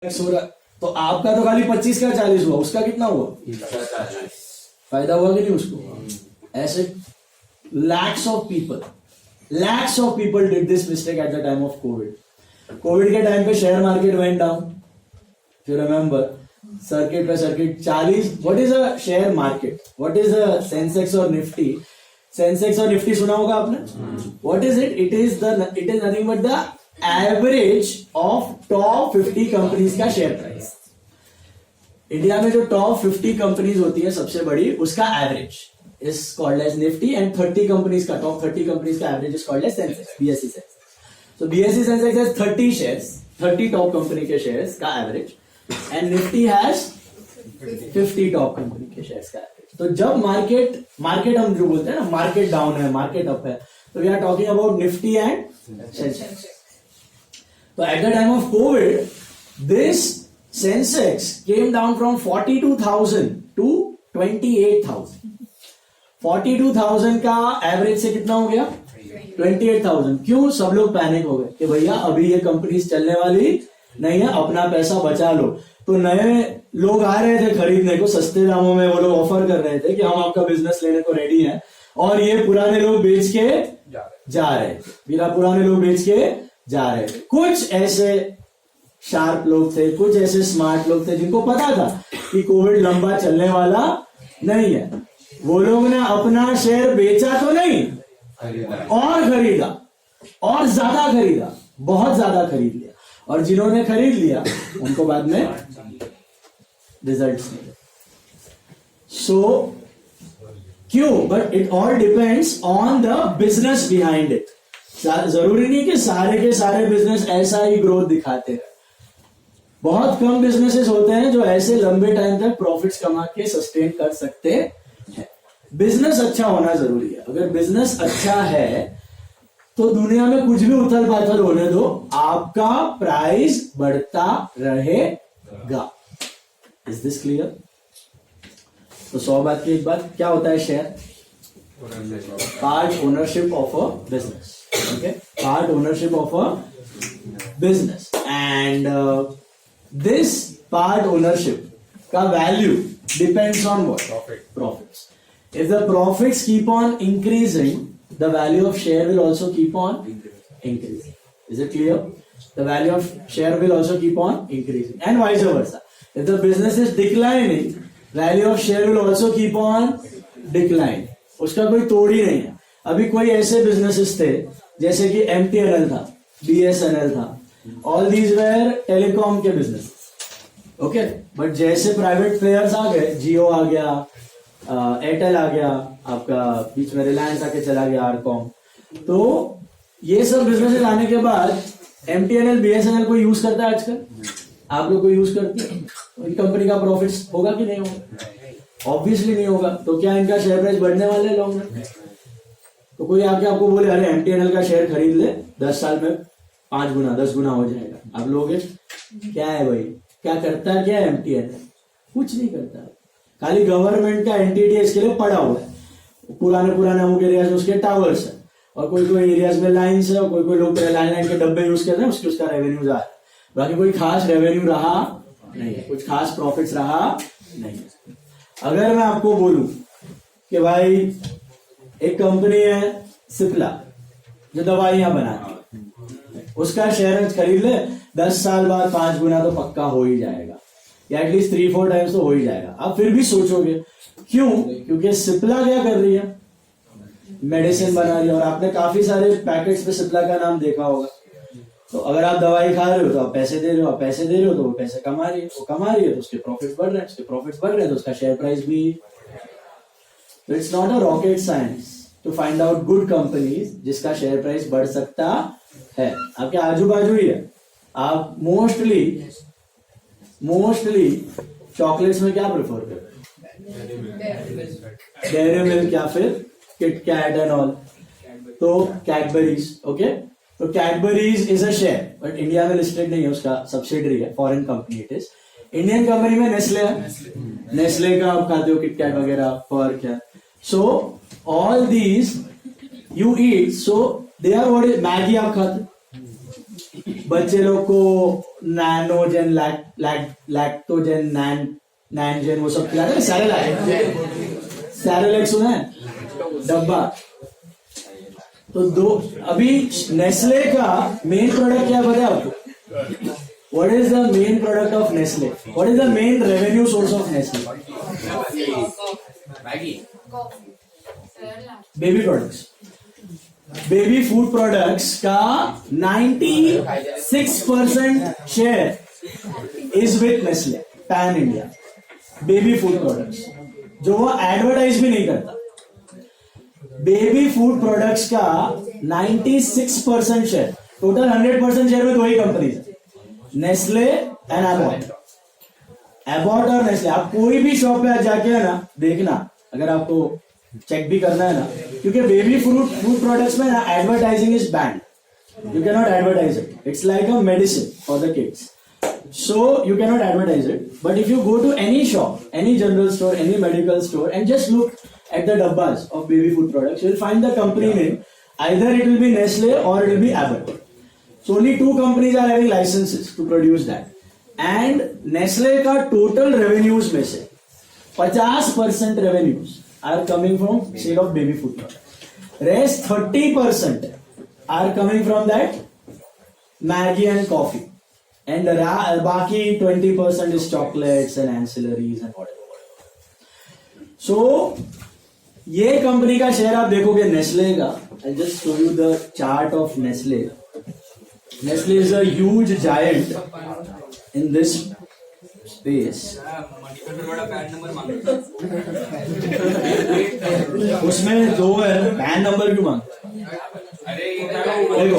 हो रहा, तो आपका तो खाली 25 का 40 हुआ, उसका कितना हुआ? फायदा हुआ कि नहीं उसको? ऐसे lakhs of people did this mistake at the time of Covid के टाइम पे share market went down, you remember, circuit पे circuit 40. What is a share market? What is a Sensex और निफ्टी? सेंसेक्स और निफ्टी सुना होगा आपने. What is it? It is nothing but the average of top 50 companies का share price. India में जो top 50 companies होती है सबसे बड़ी, उसका average is called as Nifty, and 30 companies का, टॉप 30 कंपनीज का average is called as Sensex, BSE Sensex. So BSE Sensex has 30 shares, 30 top company के शेयर्स का average, and Nifty has 50 top company के शेयर्स का average. तो जब market हम जो बोलते हैं ना, मार्केट डाउन है, मार्केट अप है, तो we are talking about Nifty and Sensex. तो eight the time of Covid this Sensex came down from 42,000 to 28,000. 42,000 का एवरेज से कितना हो गया? 28,000. क्यों? सब लोग पैनिक हो गए कि भैया अभी ये कंपनीज चलने वाली नहीं है, अपना पैसा बचा लो. तो नए लोग आ रहे थे खरीदने को, सस्ते दामों में वो लोग ऑफर कर रहे थे कि हम आपका बिजनेस लेने को रेडी हैं, और ये पुराने लोग बेच के जा रहे थे. पुराने लोग बेच के जा रहे थे. कुछ ऐसे शार्प लोग थे, कुछ ऐसे स्मार्ट लोग थे जिनको पता था कि कोविड लंबा चलने वाला नहीं है. वो लोग ने अपना शेयर बेचा तो नहीं, और खरीदा, और ज्यादा खरीदा, बहुत ज्यादा खरीद लिया. और जिन्होंने खरीद लिया उनको बाद में रिजल्ट्स मिले. सो क्यों? But it all depends on the business behind it. जरूरी नहीं कि सारे के सारे बिजनेस ऐसा ही ग्रोथ दिखाते हैं. बहुत कम बिजनेसेस होते हैं जो ऐसे लंबे टाइम तक प्रॉफिट्स कमा के सस्टेन कर सकते हैं. बिजनेस अच्छा होना जरूरी है. अगर बिजनेस अच्छा है तो दुनिया में कुछ भी उथल पाथल होने दो, आपका प्राइस बढ़ता रहेगा. Is this clear? तो 100 बात की एक बात, क्या होता है शेयर? Part ownership of a business. Okay, part ownership of a business. And this part ownership का value depends on what? Profits. If the profits keep on increasing, the value of share will also keep on increasing. Is it clear? The value of share will also keep on increasing, and vice versa. If the business is declining, value of share will also keep on declining. उसका कोई तोड़ ही नहीं है. अभी कोई ऐसे businesses थे जैसे कि MTNL था, BSNL था, all these were telecom के businesses. Okay, but जैसे private players आ गए, Jio आ गया, एयरटेल आ गया, आपका बीच में रिलायंस आके चला गया, आरकॉम. तो ये सब बिजनेसेस आने के बाद MTNL, BSNL को यूज करता है आजकल? आप लोग को यूज करते हैं? इन कंपनी का प्रॉफिट्स होगा कि नहीं होगा? ऑब्वियसली नहीं होगा. तो क्या इनका शेयर प्राइस बढ़ने वाले हैं लॉन्ग रन? तो कोई आके आपको बोले अरे MTNL का शेयर खरीद ले, 10 साल में 5 गुना 10 गुना हो जाएगा, आप लोग क्या है भाई? क्या करता है? क्या MTNL कुछ नहीं करता. खाली गवर्नमेंट का एंटिटी इसके लिए पड़ा हुआ है. पुराने अमुक एरियाज में उसके टावर्स है, और कोई एरियाज में लाइन्स है, और कोई लोग लाइन के डब्बे यूज कर रहे हैं, उसका रेवेन्यू जा रहा है. बाकी कोई खास रेवेन्यू रहा नहीं है, कुछ खास प्रॉफिट्स रहा नहीं है. अगर मैं आपको बोलूं कि भाई एक कंपनी है सिप्ला जो दवाइयां बनाती है, उसका शेयर खरीद ले, 10 साल बाद 5 गुना तो पक्का हो ही जाएगा, या एटलीस्ट 3-4 टाइम्स तो हो ही जाएगा. आप फिर भी सोचोगे क्यों? क्योंकि सिप्ला क्या कर रही है? मेडिसिन बना रही है, और आपने काफी सारे पैकेट्स पे सिप्ला का नाम देखा होगा. तो अगर आप दवाई खा रहे हो तो आप पैसे दे रहे हो, आप पैसे दे रहे हो तो वो पैसे कमा रही है, वो कमा रही है तो उसके प्रॉफिट्स बढ़ रहे हैं, उसके प्रॉफिट्स बढ़ रहे हैं तो उसका शेयर प्राइस भी. तो it's not a rocket science to find out good companies जिसका शेयर प्राइस बढ़ सकता है. आपके आजू बाजू ही है. आप मोस्टली चॉकलेट्स में क्या प्रेफर करते हैं? डेयरी मिल्क या फिर किटकैट एंड ऑल. तो कैडबरीज. ओके, तो Cadbury's is a share, but India में लिस्टेड नहीं है, उसका सब्सिडरी है, foreign company it is. Indian company में नेस्ले है. नेस्ले का आप खाते हो, किटकैट वगैरह, फर्क है. So all these you eat, so they are what is. Maggi आप खाते हो, बच्चे लोग को नैनोजेन लैक्टोजेन नैनजेन वो सब खिलाते हैं। सैरेलैक सुना है डब्बा। तो अभी नेस्ले का मेन प्रोडक्ट क्या पता है आपको? What is the main product of Nestle? What is the main revenue source of Nestle? Baby products. Baby food products का 96% share is with Nestle pan India. Baby food products जो वो advertise भी नहीं करता। बेबी फूड प्रोडक्ट्स का 96% share, total 100% share में दो ही companies है, नेस्ले एंड एबॉट। एबॉट और नेस्ले, आप कोई भी शॉप पे जाके है ना देखना, अगर आपको चेक भी करना है ना, क्योंकि बेबी फूड प्रोडक्ट्स में ना advertising is band, you can not advertise it, it's like a medicine for the kids, so you cannot advertise it. But if you go to any shop, any general store, any medical store, and just look at the dabbas of baby food products, you will find the company name. Either it will be Nestle or it will be Abbott. So only two companies are having licenses to produce that. And Nestle का total revenues में से 50% revenues are coming from sale of baby food products. Rest 30% are coming from that Maggi and coffee. And बाकी 20% is chocolates and ancillaries and whatever. So ये company का share आप देखोगे Nestle का, I'll just show you the chart of Nestle. Nestle is a huge giant in this space. उसमें दो है, pan number क्यों मांगता? देखो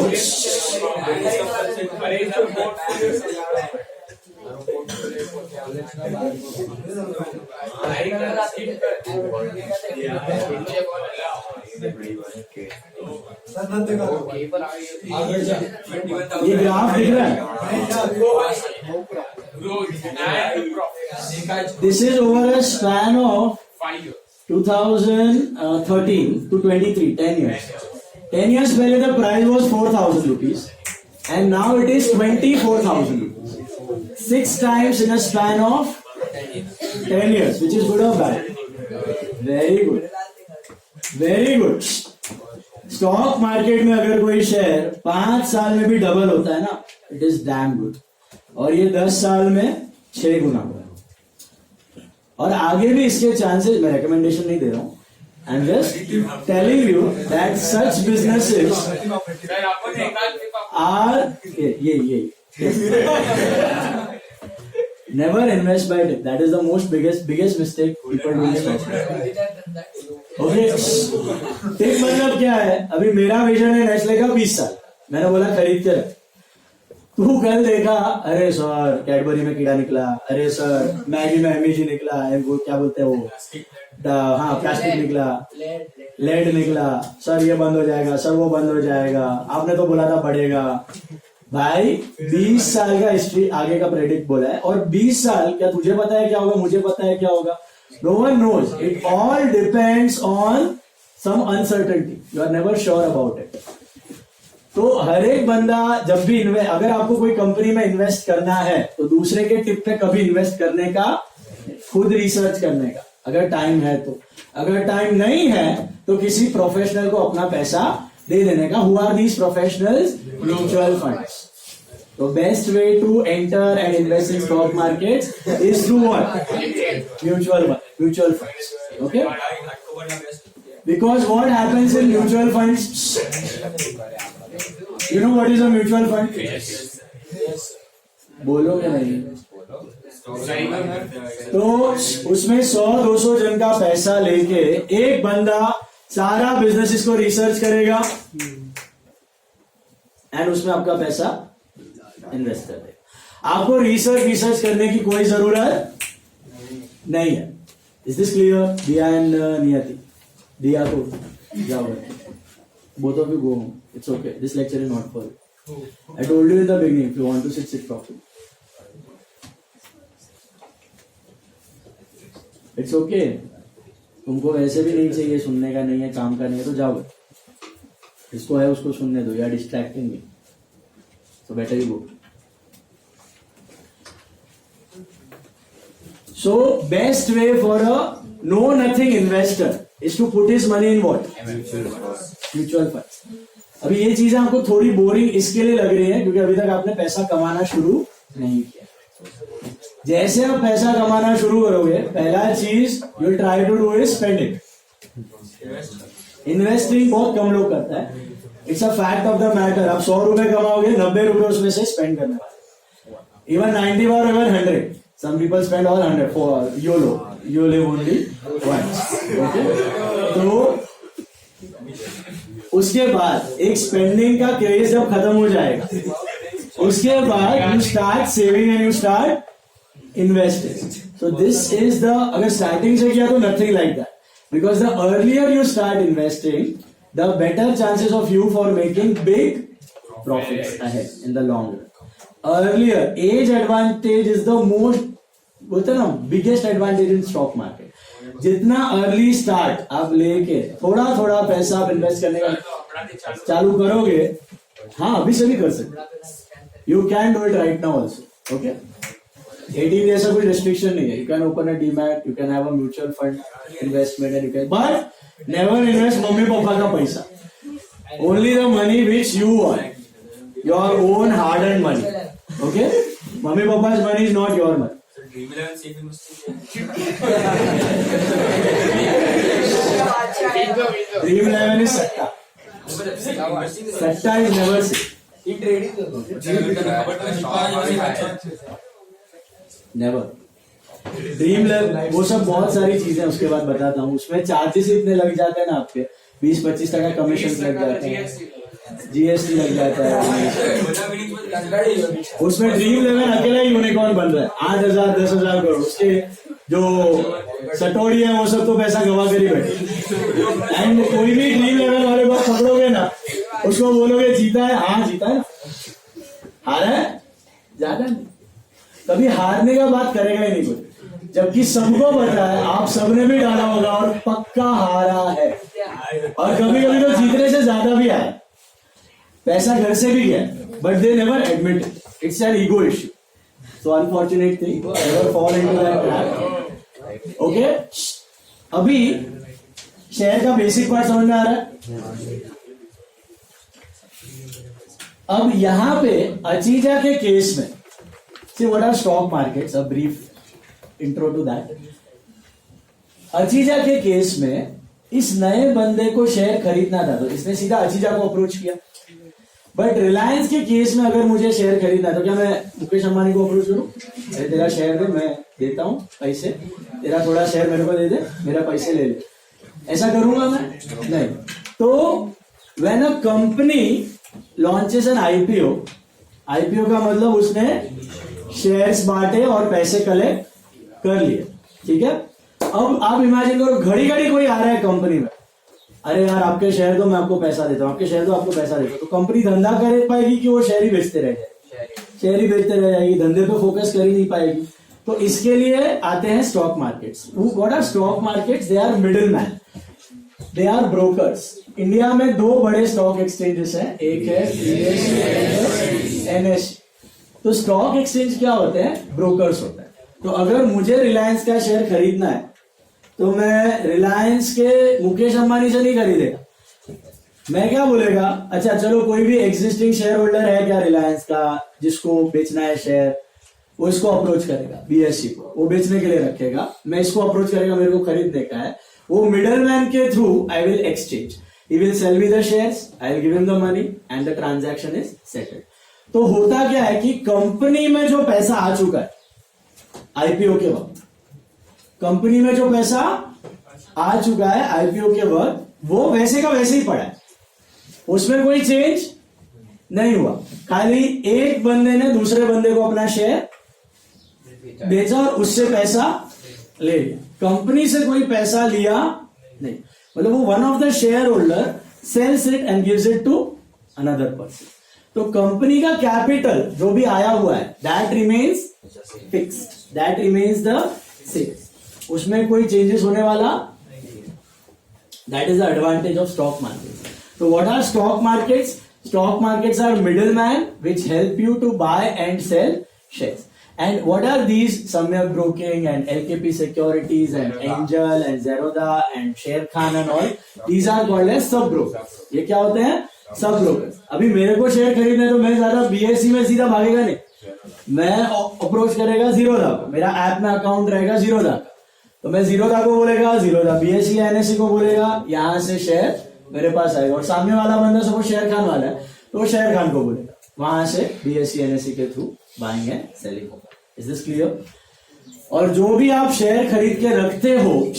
ये ग्राफ दिख रहा है, this is over a span of 2013 to 23, 10 years. 10 years पहले the price was 4,000 rupees and now it is 24,000 rupees. 6 times in a span of 10 years, which is good or bad? Very good. Very good. Stock market में अगर कोई share 5 साल में भी double होता है ना, इट इज डैम गुड। और ये 10 साल में 6 गुना हुआ है, और आगे भी इसके चांसेस, मैं रिकमेंडेशन नहीं दे रहा हूं, I'm just telling you that such businesses are never invest by tip. That is the biggest mistake people do in stock market. Okay, tip मतलब क्या है? अभी मेरा विजन है नेस्ले का 20 साल, मैंने बोला खरीद के रख। तू कल देखा, अरे सर कैडबरी में कीड़ा निकला, अरे सर मैगी में एमएजी निकला, वो क्या बोलते हैं वो, हाँ प्लास्टिक निकला, लेड निकला, सर ये बंद हो जाएगा, सर वो बंद हो जाएगा, आपने तो बोला था बढ़ेगा। भाई 20 साल का हिस्ट्री आगे का प्रेडिक्ट बोला है, और 20 साल क्या तुझे पता है क्या होगा, मुझे पता है क्या होगा? No one knows, it all depends on some uncertainty, you are never sure about it. तो हर एक बंदा जब भी अगर आपको कोई कंपनी में इन्वेस्ट करना है तो दूसरे के टिप पे कभी इन्वेस्ट करने का, खुद रिसर्च करने का, अगर टाइम है तो। अगर टाइम नहीं है तो किसी प्रोफेशनल को अपना पैसा दे देने का। Who are these professionals? Mutual funds. तो best way to enter and invest in stock market is through what? Mutual funds. Okay, because what happens in mutual funds, you know what is a mutual fund? बोलोगे नहीं? तो उसमें 100-200 जन का पैसा लेके एक बंदा सारा बिजनेस इसको रिसर्च करेगा एंड उसमें आपका पैसा इन्वेस्ट कर देगा। आपको रिसर्च करने की कोई जरूरत नहीं है। Is this clear? दिया एंड नियति, दिया को जाओ, both of you go home. It's okay. This lecture is not for you. I told you in the beginning, if you want to sit properly. It's okay. तुमको वैसे भी नहीं चाहिए, सुनने का नहीं है, काम का नहीं है, तो जाओ। इसको है उसको सुनने दो, या distracting me. So better you go. So best way for a know nothing investor is to put his money in what? Mutual funds. अभी ये चीजें आपको थोड़ी बोरिंग इसके लिए लग रही है क्योंकि अभी तक आपने पैसा कमाना शुरू नहीं किया. जैसे आप पैसा कमाना शुरू करोगे, पहला चीज you try to do is spend it. Investing बहुत कम लोग करता है. It's a fact of the matter. आप 100 रुपए कमाओगे, 90 रुपए उसमें से स्पेंड करने वाले. Even 90 or even 100. Some people spend all 100 for YOLO. You live only once. Okay? तो उसके बाद एक स्पेंडिंग का क्रेज जब खत्म हो जाएगा, उसके बाद you start saving and you start investing. So this is the, अगर स्टार्टिंग से किया तो nothing like that, because the earlier you start investing the better chances of you for making big profits ahead in the long run. Earlier, age advantage is the most, बोलते ना, biggest advantage in stock market. जितना early start आप लेके थोड़ा थोड़ा पैसा आप invest करने का चालू करोगे, हाँ अभी से भी कर सकते. You can do it right now also. Okay, 18 जैसा कोई रेस्ट्रिक्शन नहीं है. You can open a demat, you can have a mutual fund investment and you can, but never invest mummy papa का पैसा. Only the money which you earn, your own hard earned money. Okay, mummy papa's money is not your money. Dream 11 is satta. Satta is never safe. Never. Dream 11 वो सब बहुत सारी चीजें उसके बाद बताता हूँ. उसमें चार्जेस इतने लग जाते हैं ना, आपके 20-25% कमीशन लग जाते हैं, जीएसटी लग जाता है. उसमें ड्रीम 11 अकेला ही यूनिकॉर्न बन रहा है. 8,000 10,000 करोड़. उसके जो सटोरी है वो सब तो पैसा गवा कर ही बैठे. एंड कोई भी ड्रीम 11 वाले को पकड़ोगे ना, उसको बोलोगे जीता है, हाँ जीता है ना, हारा है ज्यादा नहीं, कभी हारने का बात करेगा ही नहीं कोई. जबकि सबको पता है आप सबने भी डाला होगा और पक्का हारा है, और कभी कभी तो जीतने से ज्यादा भी आया, पैसा घर से भी गया, but they never admit. It's an ego issue. So unfortunate thing, never fall into that trap. Okay, अभी शेयर का बेसिक पार्ट समझ में आ रहा है. अब यहां पे अचीजा के केस में, see what are stock markets, a brief intro to that. अचीजा के केस में इस नए बंदे को शेयर खरीदना था तो इसने सीधा अचीजा को अप्रोच किया. बट रिलायंस के केस में अगर मुझे शेयर खरीदना है तो क्या मैं मुकेश अंबानी को अप्रोच करूं? अरे तेरा शेयर दे, मैं देता हूं पैसे, तेरा थोड़ा शेयर मेरे को दे दे, मेरा पैसे ले ले. ऐसा करूंगा मैं? नहीं. तो when a company launches N IPO, IPO का मतलब उसने शेयर्स बांटे और पैसे कलेक्ट कर लिए. ठीक है. अब आप इमेजिन करो, घड़ी घड़ी कोई आ रहा है कंपनी में, अरे यार आपके शेयर दो, मैं आपको पैसा देता हूँ, आपके शेयर दो, आपको पैसा देता हूँ. तो कंपनी धंधा कर पाएगी कि वो शेयर ही बेचते रह जाएगी? शेयर ही बेचते रह जाएगी, धंधे पे फोकस कर ही नहीं पाएगी. तो इसके लिए आते हैं stock markets. What are stock markets? They are middle man, they are brokers. India में 2 बड़े स्टॉक एक्सचेंजेस हैं, एक है NSE. तो स्टॉक एक्सचेंज क्या होते हैं? ब्रोकर्स होते हैं. तो अगर मुझे रिलायंस का शेयर खरीदना है तो मैं रिलायंस के मुकेश अंबानी से नहीं खरीदेगा. मैं क्या बोलेगा, अच्छा चलो कोई भी एग्जिस्टिंग शेयर होल्डर है क्या रिलायंस का जिसको बेचना है शेयर, वो इसको अप्रोच करेगा, BSE को, वो बेचने के लिए रखेगा, मैं इसको अप्रोच करेगा, मेरे को खरीदने का है. वो मिडल मैन के through I will exchange, he will sell me the shares, I will give him the money and the transaction is settled. तो होता क्या है कि कंपनी में जो पैसा आ चुका है आईपीओ के वक्त, कंपनी में जो पैसा आ चुका है आईपीओ के वक्त, वो वैसे का वैसे ही पड़ा है, उसमें कोई चेंज नहीं हुआ. खाली एक बंदे ने दूसरे बंदे को अपना शेयर बेचा और उससे पैसा ले लिया. कंपनी से कोई पैसा लिया नहीं. मतलब वो one of the shareholder sells it and gives it to another person. तो कंपनी का कैपिटल जो भी आया हुआ है that remains fixed, that remains the same, उसमें कोई चेंजेस होने वाला. That is the advantage of stock market. तो what are stock markets? Stock markets are middleman which help you to buy and sell shares. And what are these? Samyak Broking and LKP Securities and Angel and Zerodha and Sher Khan and all. These are called as sub brokers. ये क्या होते हैं? सब brokers. अभी मेरे को share खरीदना है तो मैं ज्यादा बीएससी में सीधा भागेगा नहीं, मैं अप्रोच करेगा जीरोधा को, मेरा ऐप में अकाउंट रहेगा जीरोधा का, तो मैं जीरोधा को बोलेगा, जीरोधा बीएससी या एनएससी को बोलेगा, यहाँ से शेयर मेरे पास आएगा. और सामने वाला बंदा सपोज शेयर खान वाला है तो वो शेयर खान को बोलेगा, वहां से बीएससी एनएससी के थ्रू बाइंग एंड सेलिंग होगा. Is this clear? और जो भी आप शेयर खरीद के रखते हो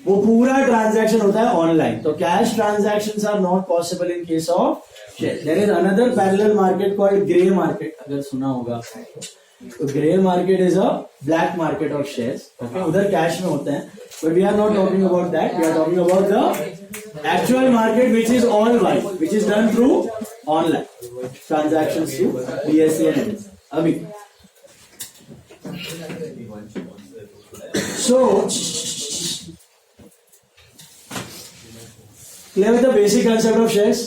वो पूरा ट्रांजैक्शन होता है ऑनलाइन. तो cash transactions are not possible in case of share. There is another parallel market called grey market, अगर सुना होगा तो. Grey market is a black market of shares. Okay, उधर कैश में होते हैं, but we are not talking about that. We are talking about the actual market which is all wide, which is done through online transactions through BSC and NSC. अभी so clear with the basic concept of shares.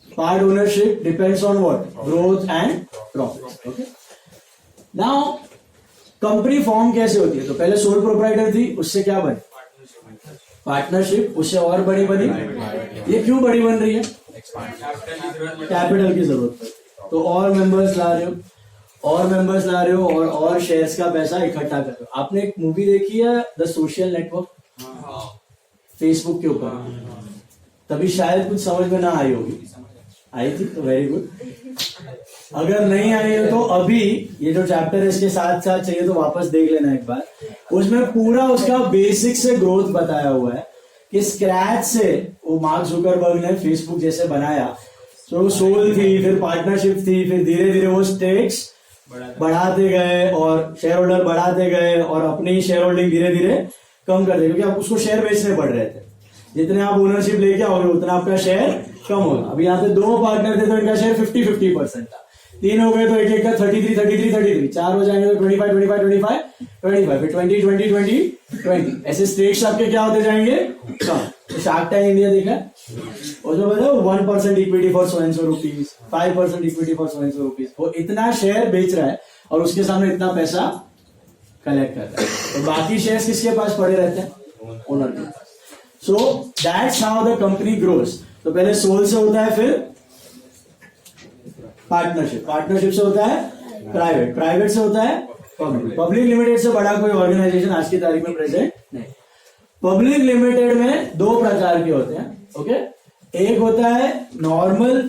Part ownership depends on what? Growth and profit. Okay. Now company form कैसे होती है? तो पहले sole proprietor थी, उससे क्या बनी? पार्टनरशिप, उससे और बड़ी बनी. ये क्यों बड़ी बन रही है? कैपिटल की जरूरत पड़ी, तो और मेंबर्स ला रहे हो, और मेंबर्स ला रहे हो, और शेयर्स का पैसा इकट्ठा कर रहे हो. आपने एक मूवी देखी है द सोशल नेटवर्क, फेसबुक के ऊपर? तभी शायद कुछ समझ में ना आई होगी. आई थी तो वेरी गुड. अगर नहीं आई हो तो अभी ये जो चैप्टर है इसके साथ साथ चाहिए तो वापस देख लेना एक बार. उसमें पूरा उसका बेसिक से ग्रोथ बताया हुआ है कि स्क्रैच से वो मार्क जुकरबर्ग ने फेसबुक जैसे बनाया. तो सोल थी, फिर पार्टनरशिप थी, फिर धीरे धीरे वो स्टेक्स बढ़ाते गए और शेयर होल्डर बढ़ाते गए और अपनी शेयर होल्डिंग धीरे धीरे कम कर दे, क्योंकि आप उसको शेयर बेचने पड़ रहे थे. जितने आप ओनरशिप लेके आओगे उतना आपका शेयर कम होगा. अभी यहाँ पे दो पार्टनर थे तो इनका शेयर 50-50% था. तीन हो गए तो एक एक का 33, चार हो जाएंगे तो 25, फिर 20, ऐसे स्टेक्स आपके क्या होते जाएंगे? कम. तो शार्क टैंक इंडिया देखा है, और जो बताओ 1% equity for so and so rupees, 5% equity for so and so rupees. वो इतना शेयर बेच रहा है और उसके सामने इतना पैसा कलेक्ट कर रहा है. तो बाकी शेयर्स किसके पास पड़े रहते हैं? ओनर के पास. So that's how the company grows. तो पहले सोल से होता है, फिर पार्टनरशिप से होता है प्राइवेट से होता है पब्लिक लिमिटेड से बड़ा कोई ऑर्गेनाइजेशन आज की तारीख में प्रेजेंट नहीं. पब्लिक लिमिटेड में दो प्रकार के होते हैं. ओके, एक होता है नॉर्मल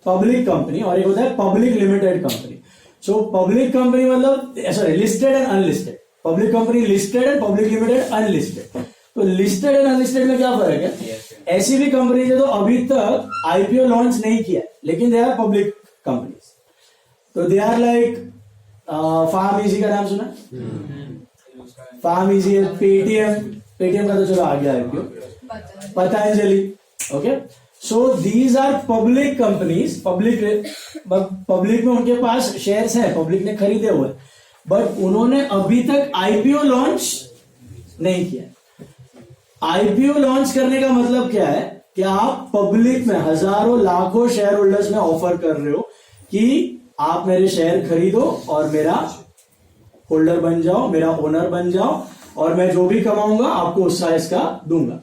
पब्लिक कंपनी और एक होता है public limited company. So public company मतलब sorry listed and unlisted. Public company listed and public limited unlisted. तो लिस्टेड एंड अनलिस्टेड में क्या फर्क है? ऐसी भी कंपनी है जो अभी तक आईपीओ लॉन्च नहीं किया लेकिन दे आर पब्लिक कंपनीज. तो they are like PharmEasy का नाम सुना? फार्म इजी है, पेटीएम का तो चलो आ गया IPO, Patanjali. Okay, so these are public companies. Public में उनके पास शेयर्स है, पब्लिक ने खरीदे हुए, बट उन्होंने अभी तक आईपीओ लॉन्च नहीं किया. आईपीओ लॉन्च करने का मतलब क्या है कि आप पब्लिक में हजारों लाखों शेयर होल्डर्स में ऑफर कर रहे हो कि आप मेरे शेयर खरीदो और मेरा होल्डर बन जाओ, मेरा ओनर बन जाओ, और मैं जो भी कमाऊंगा आपको उसका इसका दूंगा.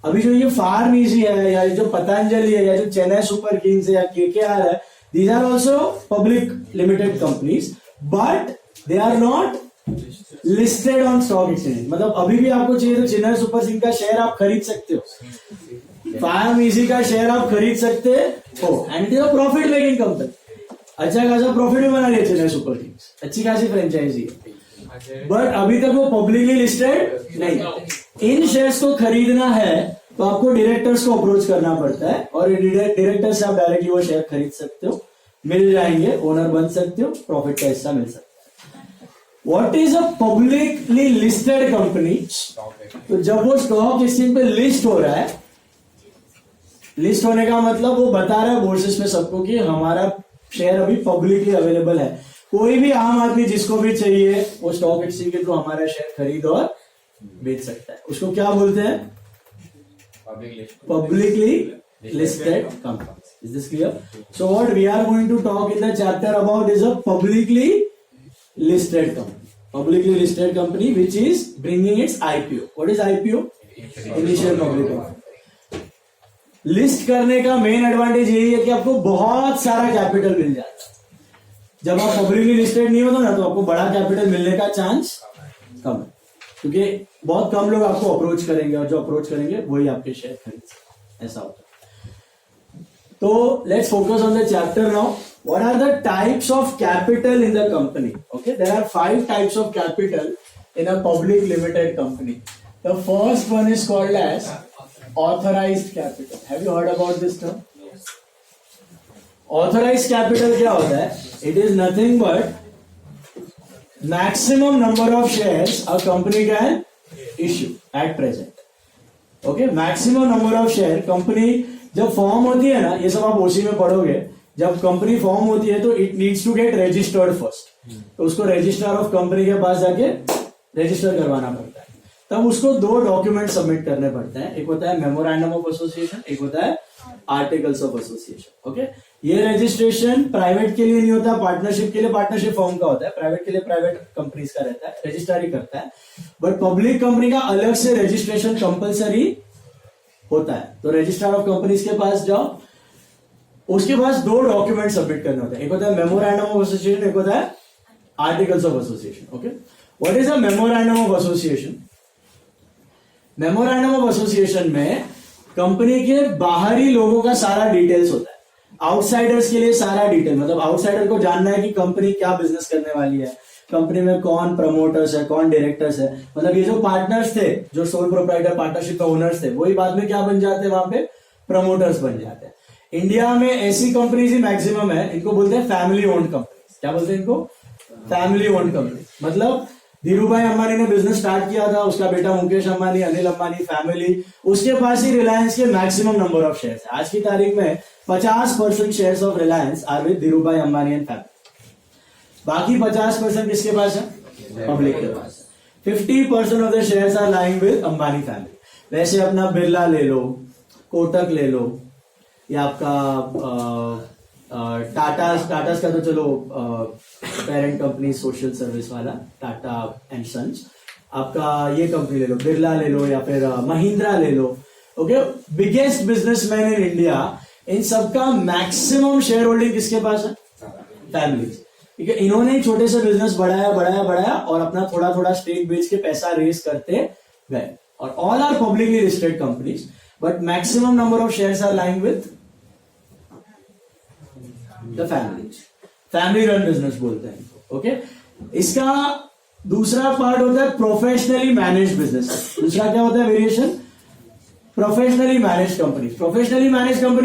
अभी जो ये फार्म इजी है या जो पतंजलि है या जो चेन्नई सुपर किंग्स है या केकेआर है, these are also public limited companies, but they are not listed on stock exchange. मतलब अभी भी आपको चाहिए तो चेन्नई सुपर किंग्स का शेयर आप खरीद सकते हो, फार्म इजी का शेयर आप खरीद सकते हो, and it is a profit making company. अच्छा खासा प्रॉफिट भी बना रही है चेन्नई सुपर किंग्स, अच्छी खासी फ्रेंचाइजी है, बट अभी तक वो पब्लिकली लिस्टेड नहीं. इन शेयर्स को खरीदना है तो आपको डायरेक्टर्स को अप्रोच करना पड़ता है और डायरेक्टर से आप डायरेक्टली वो शेयर खरीद सकते हो, मिल जाएंगे, ओनर बन सकते हो, प्रॉफिट का हिस्सा मिल सकता है. What is a publicly listed company? तो जब वो स्टॉक एक्सचेंज पे लिस्ट हो रहा है, लिस्ट होने का मतलब वो बता रहा है बोर्सेस में सबको कि हमारा शेयर अभी पब्लिकली अवेलेबल है. कोई भी आम आदमी जिसको भी चाहिए वो स्टॉक एक्सचेंज के थ्रू हमारा शेयर खरीद और बेच सकता है. उसको क्या बोलते हैं? Publicly listed companies. Is this clear? So what we are going to talk in the chapter about is a publicly listed company. Publicly listed company which is bringing its IPO. What is IPO? Initial public offering. List करने का main advantage यही है कि आपको बहुत सारा capital मिल जाता है. जब आप पब्लिकली लिस्टेड नहीं होता ना तो आपको बड़ा कैपिटल मिलने का चांस कम है, क्योंकि बहुत कम लोग आपको अप्रोच करेंगे और जो अप्रोच करेंगे वही आपके शेयर खरीद सकते, ऐसा होता है. तो let's focus on the chapter now. What are the types of capital in the company? Okay, there are 5 types of capital in a public limited company. The first one is called as authorized capital. Have you heard about this term? Authorized capital क्या होता है? It is nothing but maximum number of shares a company can issue at present. Okay, maximum number of share company जब form होती है ना, ये सब आप ओसी में पढ़ोगे. जब कंपनी फॉर्म होती है तो it needs to get registered first. तो उसको रजिस्ट्रार ऑफ कंपनी के पास जाके रजिस्टर करवाना पड़ता है. तब उसको 2 डॉक्यूमेंट सबमिट करने पड़ते हैं. एक होता है मेमोरेंडम ऑफ एसोसिएशन, एक होता है आर्टिकल्स ऑफ एसोसिएशन. ओके, ये रजिस्ट्रेशन प्राइवेट के लिए नहीं होता, पार्टनरशिप के लिए पार्टनरशिप फॉर्म का होता है, प्राइवेट के लिए प्राइवेट कंपनीज का रहता है, रजिस्ट्रार ही करता है. बट पब्लिक कंपनी का अलग से रजिस्ट्रेशन कंपलसरी होता है. तो रजिस्ट्रार ऑफ कंपनीज के पास जाओ, उसके पास 2 डॉक्यूमेंट सबमिट करने होते हैं. एक होता है मेमोरेंडम ऑफ एसोसिएशन, एक होता है articles of association. Okay, what is a memorandum of association? Memorandum of association में कंपनी के बाहरी लोगों का सारा डिटेल्स होता है. आउटसाइडर्स के लिए सारा डिटेल, मतलब आउटसाइडर को जानना है कि कंपनी क्या बिजनेस करने वाली है, कंपनी में कौन प्रमोटर्स है, कौन डायरेक्टर्स है. मतलब ये जो पार्टनर्स थे, जो सोल प्रोप्राइटर पार्टनरशिप के ओनर्स थे, वही बाद में क्या बन जाते हैं, वहां पे प्रमोटर्स बन जाते हैं. इंडिया में ऐसी कंपनीज ही मैक्सिमम है, इनको बोलते हैं फैमिली ओन्ड कंपनीज. क्या बोलते हैं इनको? Family owned company. मतलब धीरूभाई अंबानी ने बिजनेस स्टार्ट किया था, उसका बेटा मुकेश अंबानी, अनिल अंबानी, फैमिली, उसके पास ही रिलायंस के मैक्सिमम नंबर ऑफ शेयर्स है. आज की तारीख में 50% shares of Reliance are with Dhirubhai Ambani and family. बाकी 50% किसके पास है? पब्लिक के पास. 50% of the shares are lying with Ambani family. वैसे अपना बिरला ले लो, कोटक ले लो, या आपका टाटास का तो चलो पेरेंट कंपनी सोशल सर्विस वाला टाटा एंड सन्स. आपका ये कंपनी ले लो, बिरला ले लो, या फिर महिंद्रा ले लो. Okay, biggest businessman in India, इन सबका मैक्सिमम शेयर होल्डिंग किसके पास है? फैमिली. ठीक है, इन्होंने ही छोटे से बिजनेस बढ़ाया और अपना थोड़ा थोड़ा स्टेक बेच के पैसा रेज करते गए. और all are publicly listed companies, but maximum number of shares are lying with the families. Family run business बोलते हैं. ओके, इसका दूसरा पार्ट होता है प्रोफेशनली मैनेज बिजनेस. दूसरा क्या होता है variation? Professionally manage company. Professionally manage company